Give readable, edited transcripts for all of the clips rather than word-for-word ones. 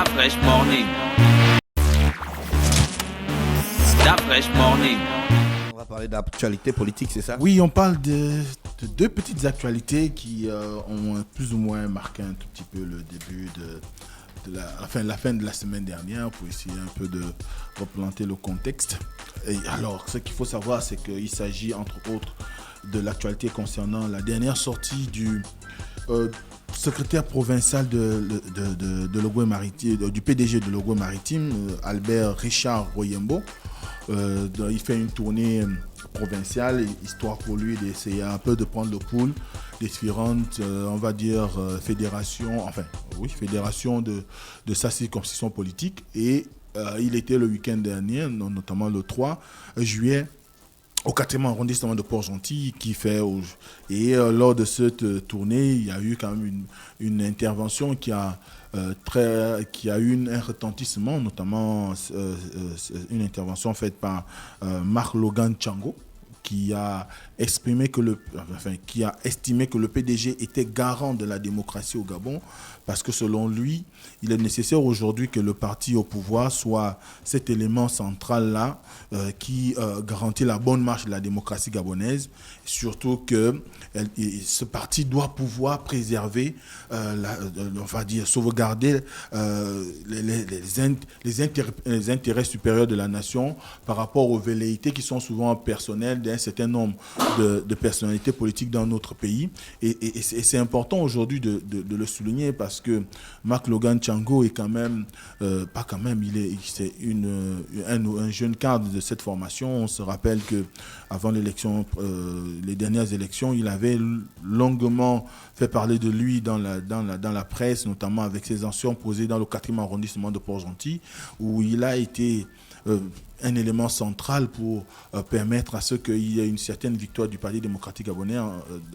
Fresh Morning. Fresh Morning. On va parler d'actualité politique, c'est ça? Oui, on parle de deux petites actualités qui ont plus ou moins marqué un tout petit peu le début de la fin de la semaine dernière pour essayer un peu de replanter le contexte. Et alors, ce qu'il faut savoir, c'est qu'il s'agit entre autres de l'actualité concernant la dernière sortie du secrétaire provincial de Logoué Maritime, du PDG de Logoué Maritime, Albert Richard Royembo. Il fait une tournée provinciale, histoire pour lui d'essayer un peu de prendre le pouls des différentes, on va dire, fédérations de sa circonscription politique. Et il était le week-end dernier, notamment le 3 juillet, au 4e arrondissement de Port-Gentil, lors de cette tournée, il y a eu quand même une intervention qui a eu un retentissement, notamment une intervention faite par Marc Logan Tchango, qui a estimé que le PDG était garant de la démocratie au Gabon, parce que selon lui, il est nécessaire aujourd'hui que le parti au pouvoir soit cet élément central-là qui garantit la bonne marche de la démocratie gabonaise, surtout que ce parti doit pouvoir préserver, sauvegarder les intérêts supérieurs de la nation par rapport aux velléités qui sont souvent personnelles d'un certain nombre de personnalités politiques dans notre pays. Et c'est important aujourd'hui de le souligner, parce que Marc Logan Tchango est quand même, c'est un jeune cadre de cette formation. On se rappelle que avant les dernières élections, il avait longuement fait parler de lui dans la presse, notamment avec ses actions posées dans le 4e arrondissement de Port-Gentil, où il a été un élément central pour permettre à ce qu'il y ait une certaine victoire du Parti démocratique gabonais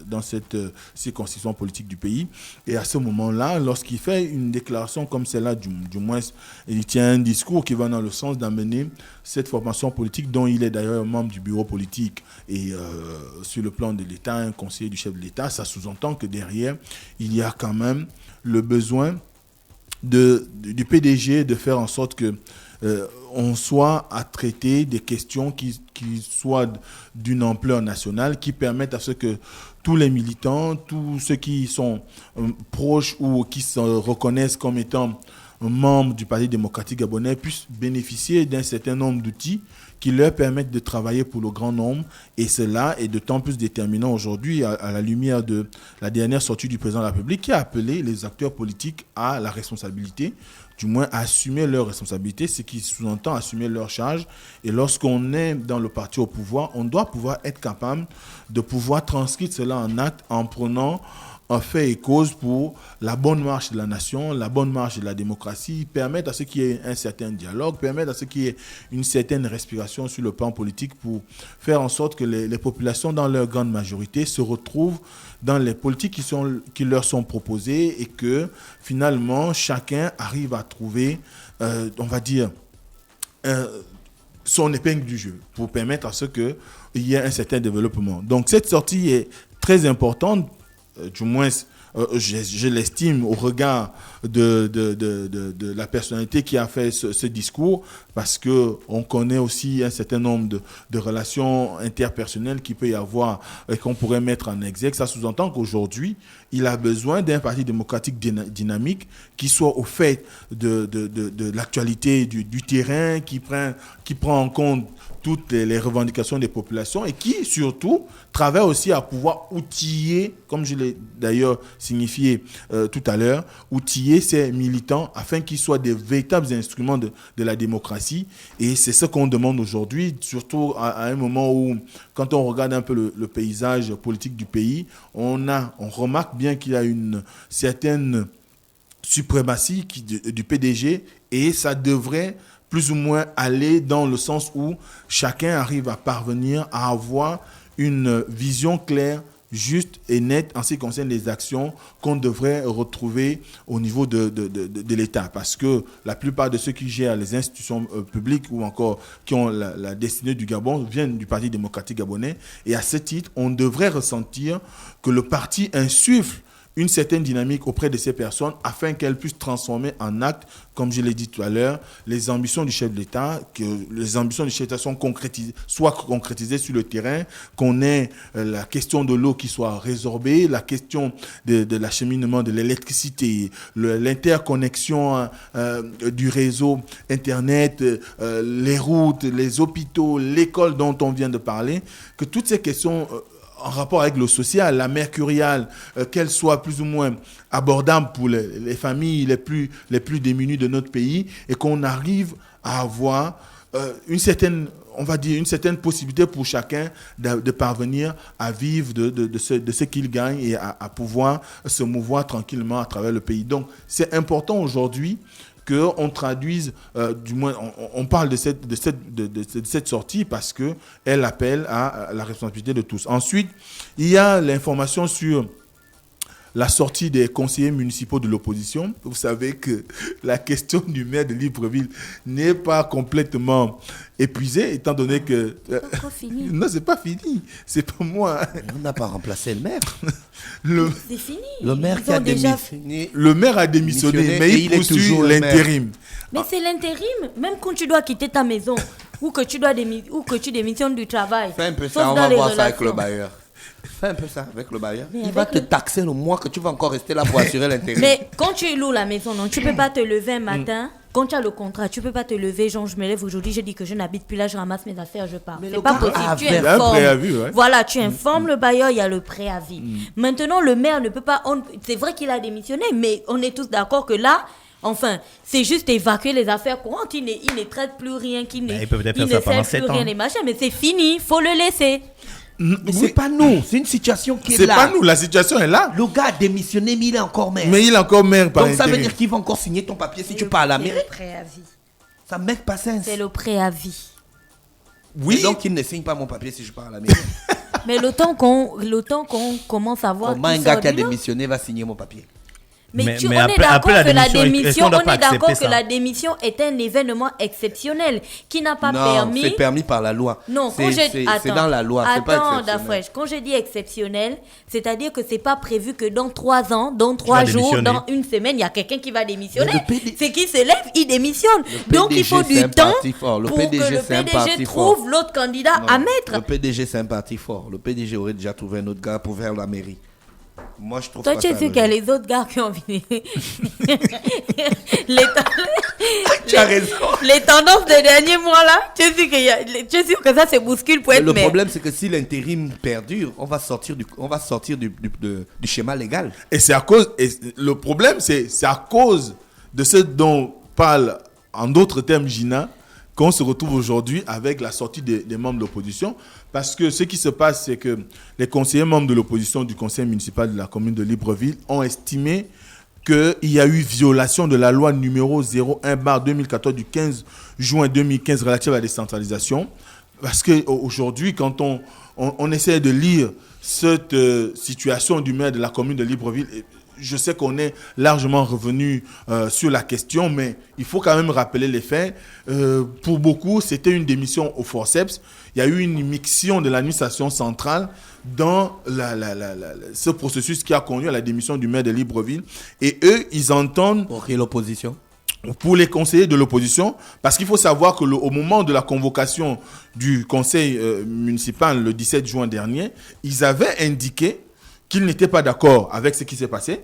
dans cette circonscription politique du pays. Et à ce moment-là, lorsqu'il fait une déclaration comme celle-là, du moins, il tient un discours qui va dans le sens d'amener cette formation politique, dont il est d'ailleurs membre du bureau politique et sur le plan de l'État, un conseiller du chef de l'État. Ça sous-entend que derrière, il y a quand même le besoin du PDG de faire en sorte que on soit à traiter des questions qui soient d'une ampleur nationale, qui permettent à ce que tous les militants, tous ceux qui sont proches ou qui se reconnaissent comme étant membres du Parti démocratique gabonais puissent bénéficier d'un certain nombre d'outils qui leur permettent de travailler pour le grand nombre. Et cela est d'autant plus déterminant aujourd'hui à la lumière de la dernière sortie du président de la République, qui a appelé les acteurs politiques à la responsabilité, du moins à assumer leurs responsabilités, ce qui sous-entend assumer leurs charges. Et lorsqu'on est dans le parti au pouvoir, on doit pouvoir être capable de pouvoir transcrire cela en acte en prenant un fait et cause pour la bonne marche de la nation, la bonne marche de la démocratie, permettre à ce qu'il y ait un certain dialogue, permettre à ce qu'il y ait une certaine respiration sur le plan politique pour faire en sorte que les populations, dans leur grande majorité, se retrouvent dans les politiques qui leur sont proposées et que finalement chacun arrive à trouver, son épingle du jeu pour permettre à ce qu'il y ait un certain développement. Donc cette sortie est très importante. Du moins, je l'estime au regard de la personnalité qui a fait ce discours, parce qu'on connaît aussi un certain nombre de relations interpersonnelles qu'il peut y avoir et qu'on pourrait mettre en exergue. Ça sous-entend qu'aujourd'hui, il a besoin d'un parti démocratique dynamique qui soit au fait de l'actualité du terrain, qui prend en compte toutes les revendications des populations et qui, surtout, travaille aussi à pouvoir outiller, comme je l'ai d'ailleurs signifié tout à l'heure, outiller ces militants afin qu'ils soient des véritables instruments de la démocratie. Et c'est ce qu'on demande aujourd'hui, surtout à un moment où, quand on regarde un peu le paysage politique du pays, on remarque bien qu'il y a une certaine suprématie du PDG, et ça devrait plus ou moins aller dans le sens où chacun arrive à parvenir à avoir une vision claire, juste et nette en ce qui concerne les actions qu'on devrait retrouver au niveau de l'État. Parce que la plupart de ceux qui gèrent les institutions publiques ou encore qui ont la destinée du Gabon viennent du Parti démocratique gabonais. Et à ce titre, on devrait ressentir que le parti insuffle une certaine dynamique auprès de ces personnes afin qu'elles puissent transformer en acte, comme je l'ai dit tout à l'heure, les ambitions du chef de l'État, que les ambitions du chef de l'État soient concrétisées sur le terrain, qu'on ait la question de l'eau qui soit résorbée, la question de l'acheminement de l'électricité, l'interconnexion du réseau Internet, les routes, les hôpitaux, l'école dont on vient de parler, que toutes ces questions en rapport avec le social, la mercuriale, qu'elle soit plus ou moins abordable pour les familles les plus démunies de notre pays et qu'on arrive à avoir une certaine possibilité pour chacun de parvenir à vivre de ce qu'il gagne et à pouvoir se mouvoir tranquillement à travers le pays. Donc, c'est important aujourd'hui qu'on traduise, du moins, on parle de cette sortie parce qu'elle appelle à la responsabilité de tous. Ensuite, il y a l'information sur la sortie des conseillers municipaux de l'opposition. Vous savez que la question du maire de Libreville n'est pas complètement épuisée, étant donné que... C'est pas fini. Non, c'est pas fini. C'est pas moi. On n'a pas remplacé le maire. C'est fini. Le maire qui a démissionné. Le maire a démissionné, mais il poursuit l'intérim. Mais c'est l'intérim. Même quand tu dois quitter ta maison ou que tu démissionnes du travail. Fais un peu sauf ça, on dans va les voir ça avec relations. le bailleur. Fais un peu ça avec le bailleur. Mais Il va avec te taxer le mois que tu vas encore rester là pour assurer l'intérim. Mais quand tu loues la maison, non, tu peux pas te lever un matin. Quand tu as le contrat, tu peux pas te lever. Genre, je me lève aujourd'hui, je dis que je n'habite plus là, je ramasse mes affaires, je pars. Mais C'est le pas gars possible. a Tu fait- Il y a un informes. préavis, ouais. Voilà, tu informes le bailleur, il y a le préavis. Maintenant, le maire ne peut pas. C'est vrai qu'il a démissionné, mais on est tous d'accord que là. Enfin, c'est juste évacuer les affaires courantes. Il ne traite plus rien, il peut peut-être ne faire ça pendant sait 7 plus ans. rien des machins. Mais c'est fini, faut le laisser. Mais c'est pas nous, c'est une situation qui est C'est là. pas nous, la situation est là. Le gars a démissionné, mais il est encore maire. Mais il est encore maire par Donc ça veut intérim. dire qu'il va encore signer ton papier si tu pars à la C'est mairie. le préavis. Ça ne make pas sens. C'est le préavis. Oui, Et donc il ne signe pas mon papier si je pars à la mairie. Mais le temps qu'on commence à voir. Comment un qui gars sort qui a du lot. démissionné va signer mon papier? Mais, Mais on est après d'accord la que la démission, est-ce démission, qu'on doit on pas est d'accord accepter que ça? la démission est un événement exceptionnel qui n'a pas Non, permis. c'est permis par la loi. Non, quand C'est dans la loi, c'est pas Attends, exceptionnel. Dafresh, quand je dis exceptionnel, c'est-à-dire que c'est pas prévu que dans 3 ans, dans 3 vas jours, démissionner. dans une semaine, il y a quelqu'un qui va démissionner. Mais le PD C'est qui se lève, il démissionne. Le Donc il faut PDG, c'est du un temps parti fort. Le pour PDG, que le c'est un parti PDG fort. trouve l'autre candidat Non, à mettre. Le PDG, c'est un parti fort. Le PDG aurait déjà trouvé un autre gars pour faire la mairie. Moi, je trouve Toi, pas tu es ça sûr qu'il y a logique. les autres gars qui ont fini. Tu as raison. Les tendances des derniers mois là, tu es sûr que ça se bouscule pour être Le maire. problème, c'est que si l'intérim perdure, on va sortir du schéma légal. et c'est à cause. Et le problème, c'est à cause de ce dont parle en d'autres termes Gina qu'on se retrouve aujourd'hui avec la sortie des membres de l'opposition. Parce que ce qui se passe, c'est que les conseillers membres de l'opposition du conseil municipal de la commune de Libreville ont estimé qu'il y a eu violation de la loi numéro 01/2014 du 15 juin 2015 relative à la décentralisation. Parce qu'aujourd'hui, quand on essaie de lire cette situation du maire de la commune de Libreville, je sais qu'on est largement revenu sur la question, mais il faut quand même rappeler les faits. Pour beaucoup, c'était une démission au forceps. Il y a eu une immixtion de l'administration centrale dans ce processus qui a conduit à la démission du maire de Libreville. Et eux, ils entendent Pour qui l'opposition? pour les conseillers de l'opposition, parce qu'il faut savoir que au moment de la convocation du conseil municipal le 17 juin dernier, ils avaient indiqué qu'ils n'étaient pas d'accord avec ce qui s'est passé,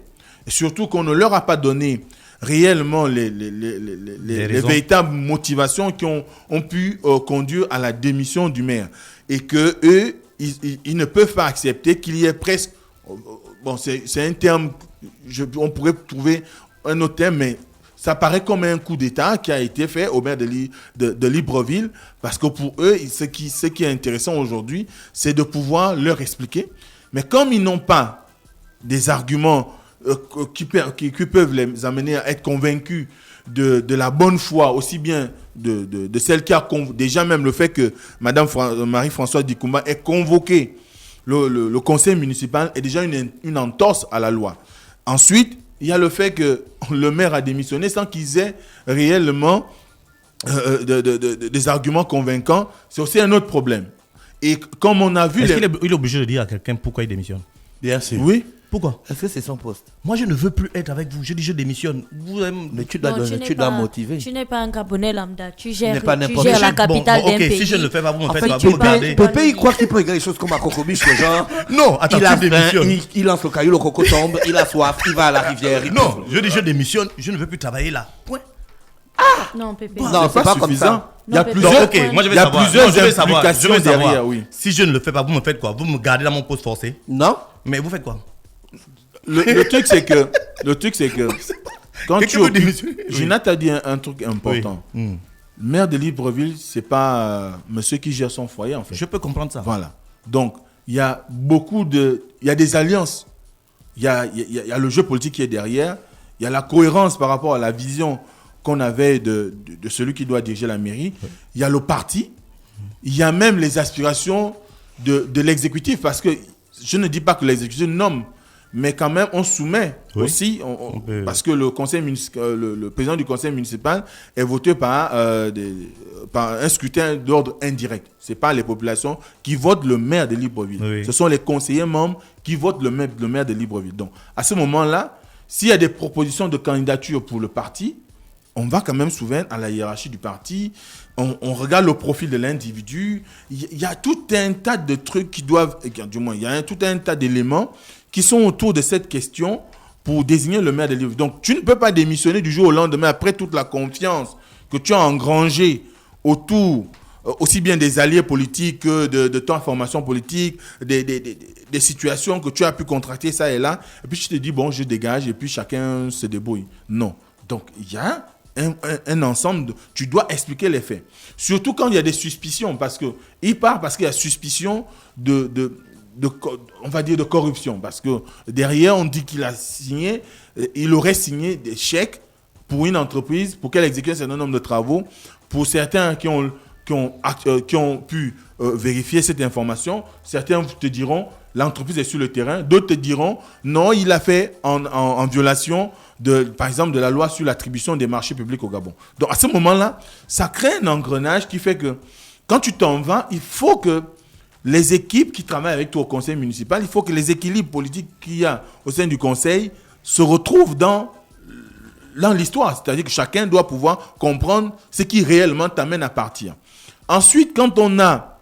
et surtout qu'on ne leur a pas donné réellement les véritables motivations qui ont pu conduire à la démission du maire. Et que eux, ils ne peuvent pas accepter qu'il y ait presque... Bon, c'est un terme, on pourrait trouver un autre terme, mais ça paraît comme un coup d'État qui a été fait au maire de Libreville, parce que pour eux, ce qui est intéressant aujourd'hui, c'est de pouvoir leur expliquer. Mais comme ils n'ont pas des arguments qui peuvent les amener à être convaincus de la bonne foi, aussi bien de celle qui a déjà même le fait que Madame Marie-Françoise Dikoumba ait convoqué le conseil municipal est déjà une entorse à la loi. Ensuite, il y a le fait que le maire a démissionné sans qu'ils aient réellement des arguments convaincants. C'est aussi un autre problème. Et comme on a vu... Est-ce qu'il est obligé de dire à quelqu'un pourquoi il démissionne? Bien sûr. Oui. Pourquoi? Est-ce que c'est son poste? Moi, je ne veux plus être avec vous. Je dis je démissionne. Mais tu dois Non, donner, n'es tu dois pas- motiver. Tu n'es pas un Gabonais lambda. Tu n'es gères, pas tu n'importe gères qui. la capitale Bon, d'un ok, pays. si je ne le fais pas, vous me En faites fait, quoi? Vous me gardez. Pépé, il croit qu'il peut égaler les choses comme à Cocobiche, le genre. Non, attends, Il a tu faim, démissionnes. il lance le caillou, le coco tombe, il a soif, il va à la rivière. il Non, bouffe. je dis je démissionne. Je ne veux plus travailler là. Point. Non, Pépé. Non, c'est pas comme ça. Il y a Non, plusieurs, Donc, ok, moi je vais il y a savoir. plusieurs Non, je vais savoir, implications je vais savoir. derrière, oui. Si je ne le fais pas, vous me faites quoi? Vous me gardez dans mon poste forcé. Non? Mais vous faites quoi? Le truc, c'est que quand Quelqu'un tu veut démissionner? Gina t'a dit un truc important. Oui. Le maire de Libreville, c'est pas monsieur qui gère son foyer, en fait. Je peux comprendre ça. Voilà. Donc, il y a il y a des alliances. Il y a le jeu politique qui est derrière. Il y a la cohérence par rapport à la vision qu'on avait de celui qui doit diriger la mairie. Il y a le parti. Il y a même les aspirations de l'exécutif. Parce que je ne dis pas que l'exécutif nomme, mais quand même, on soumet aussi. Parce que le président du conseil municipal est voté par un scrutin d'ordre indirect. Ce n'est pas les populations qui votent le maire de Libreville. Oui. Ce sont les conseillers membres qui votent le maire de Libreville. Donc, à ce moment-là, s'il y a des propositions de candidature pour le parti, on va quand même souvent à la hiérarchie du parti, on regarde le profil de l'individu. Il y a tout un tas de trucs qui doivent, du moins, il y a tout un tas d'éléments qui sont autour de cette question pour désigner le maire de Libreville. Donc, tu ne peux pas démissionner du jour au lendemain après toute la confiance que tu as engrangée autour aussi bien des alliés politiques que de ton formation politique, des situations que tu as pu contracter ça et là, et puis tu te dis, bon, je dégage et puis chacun se débrouille. Non. Donc, il y a un ensemble tu dois expliquer les faits. Surtout quand il y a des suspicions, parce qu'il y a suspicion on va dire de corruption, parce que derrière, on dit qu'il a signé, il aurait signé des chèques pour une entreprise, pour qu'elle exécute un certain nombre de travaux, pour certains qui ont pu vérifier cette information. Certains te diront l'entreprise est sur le terrain, d'autres te diront non, il a fait en violation par exemple de la loi sur l'attribution des marchés publics au Gabon. Donc à ce moment-là, ça crée un engrenage qui fait que quand tu t'en vas, il faut que les équipes qui travaillent avec toi au conseil municipal, il faut que les équilibres politiques qu'il y a au sein du conseil se retrouvent dans l'histoire. C'est-à-dire que chacun doit pouvoir comprendre ce qui réellement t'amène à partir. Ensuite, quand on a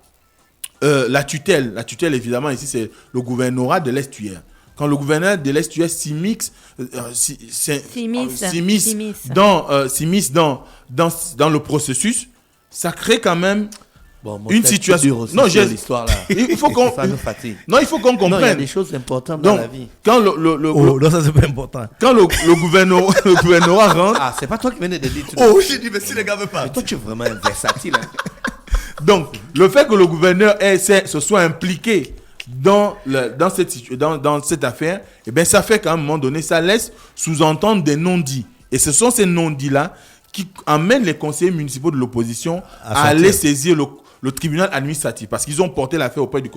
la tutelle évidemment ici c'est le gouvernorat de l'Estuaire. Quand le gouverneur de l'Estuaire s'immisce dans le processus, ça crée quand même une situation. Non, j'ai l'histoire là. Il faut qu'on. Ça nous fatigue. Non, il faut qu'on comprenne. Non, il y a des choses importantes dans la vie. Quand non, ça c'est pas important. Quand le gouvernorat rentre. Ah, c'est pas toi qui venais de dire. Oh, j'ai dit, mais si les gars veulent pas. Mais toi, tu es vraiment un versatile. Hein. Donc, le fait que le gouverneur se soit impliqué dans cette affaire, eh bien, ça fait qu'à un moment donné, ça laisse sous-entendre des non-dits. Et ce sont ces non-dits-là qui amènent les conseillers municipaux de l'opposition à aller saisir le tribunal administratif. Parce qu'ils ont porté l'affaire auprès du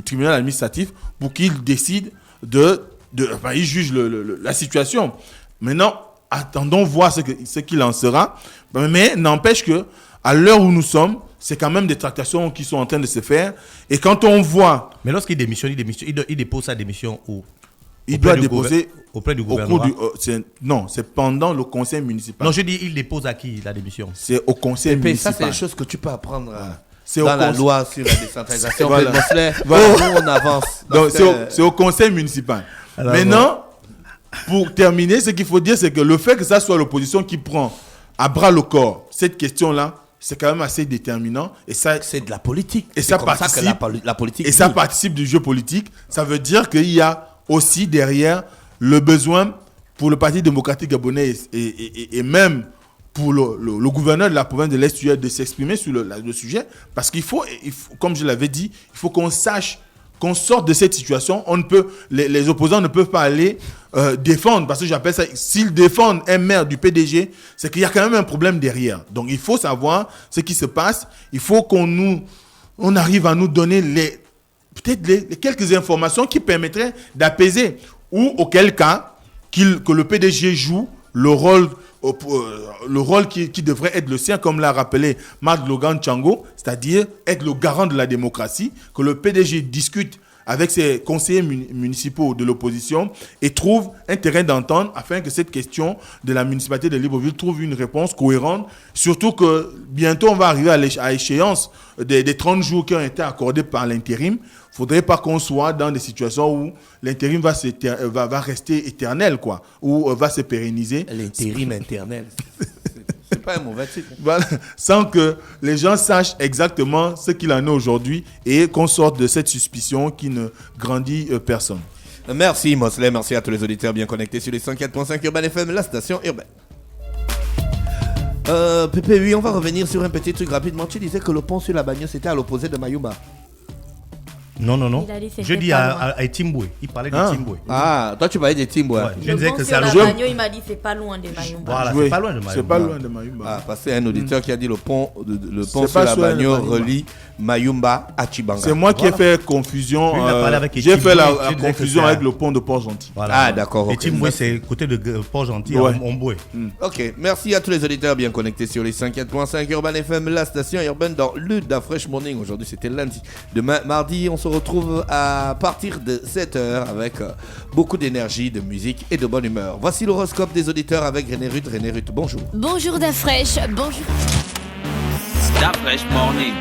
tribunal administratif pour qu'il décide il juge la situation. Maintenant, attendons voir ce qu'il en sera. Mais n'empêche que, à l'heure où nous sommes, c'est quand même des tractations qui sont en train de se faire. Et quand on voit... Mais lorsqu'il démissionne, il dépose sa démission où? Il doit déposer auprès du gouvernement. Non, c'est pendant le conseil municipal. Non, je dis, il dépose à qui la démission? C'est au conseil municipal. Ça, c'est des choses que tu peux apprendre c'est dans la loi sur la décentralisation. Voilà. Nous, on avance. Donc, c'est au conseil municipal. Alors, maintenant, pour terminer, ce qu'il faut dire, c'est que le fait que ça soit l'opposition qui prend à bras le corps cette question-là, c'est quand même assez déterminant. Et ça, c'est de la politique. Et ça participe, la politique et ça participe du jeu politique. Ça veut dire qu'il y a aussi derrière le besoin pour le Parti démocratique gabonais et même pour le gouverneur de la province de l'Est de s'exprimer sur le sujet. Parce qu'il faut, comme je l'avais dit, il faut qu'on sache qu'on sorte de cette situation. Les opposants ne peuvent pas aller défendre, parce que j'appelle ça, s'ils défendent un maire du PDG, c'est qu'il y a quand même un problème derrière. Donc il faut savoir ce qui se passe. Il faut qu'on arrive à nous donner peut-être les quelques informations qui permettraient d'apaiser, ou auquel cas que le PDG joue le rôle qui devrait être le sien, comme l'a rappelé Marc Logan Tchango, c'est-à-dire être le garant de la démocratie, que le PDG discute avec ses conseillers municipaux de l'opposition et trouve un terrain d'entente afin que cette question de la municipalité de Libreville trouve une réponse cohérente. Surtout que bientôt, on va arriver à échéance des 30 jours qui ont été accordés par l'intérim. Il ne faudrait pas qu'on soit dans des situations où l'intérim va rester éternel, quoi, ou va se pérenniser. L'intérim éternel. C'est pas un mauvais titre. Voilà, sans que les gens sachent exactement ce qu'il en est aujourd'hui et qu'on sorte de cette suspicion qui ne grandit personne. Merci Mosley, merci à tous les auditeurs bien connectés sur les 104.5 Urban FM, la station urbaine. Pépé, oui, on va revenir sur un petit truc rapidement. Tu disais que le pont sur la Bagnole, c'était à l'opposé de Mayumba. Non. Il a dit c'était Je dis pas à Etimboué. Il parlait de Etimboué. Ah, toi tu parlais des teams, ouais. Je disais que c'est à la l'opposé. Bagno, il m'a dit c'est pas loin de Mayumba. Voilà, Oui, c'est pas loin de Mayumba. C'est pas loin de Mayumba. Ah, parce qu'il y a un auditeur qui a dit le pont C'est sur pas la sur la Bagnole Mayumba. relie Mayumba à Chibanga. C'est moi qui ai fait confusion. Lui, il a parlé avec J'ai fait la Etimboué, tu disais que confusion c'est avec à- le pont de Port-Gentil. Voilà. Ah, d'accord, ok. Etimboué, Merci. c'est côté de Port-Gentil, Ouais. à Omboué. Ok, merci à tous les auditeurs bien connectés sur les 104.5 Urban FM, la station urbaine dans le Da Fresh Morning. Aujourd'hui c'était lundi. Demain, mardi, on se retrouve à partir de 7h avec beaucoup d'énergie, de musique et de bonne humeur. Voici l'horoscope des auditeurs avec René Ruth. René Ruth, bonjour. Bonjour Dafresh, bonjour. Da Fresh Morning.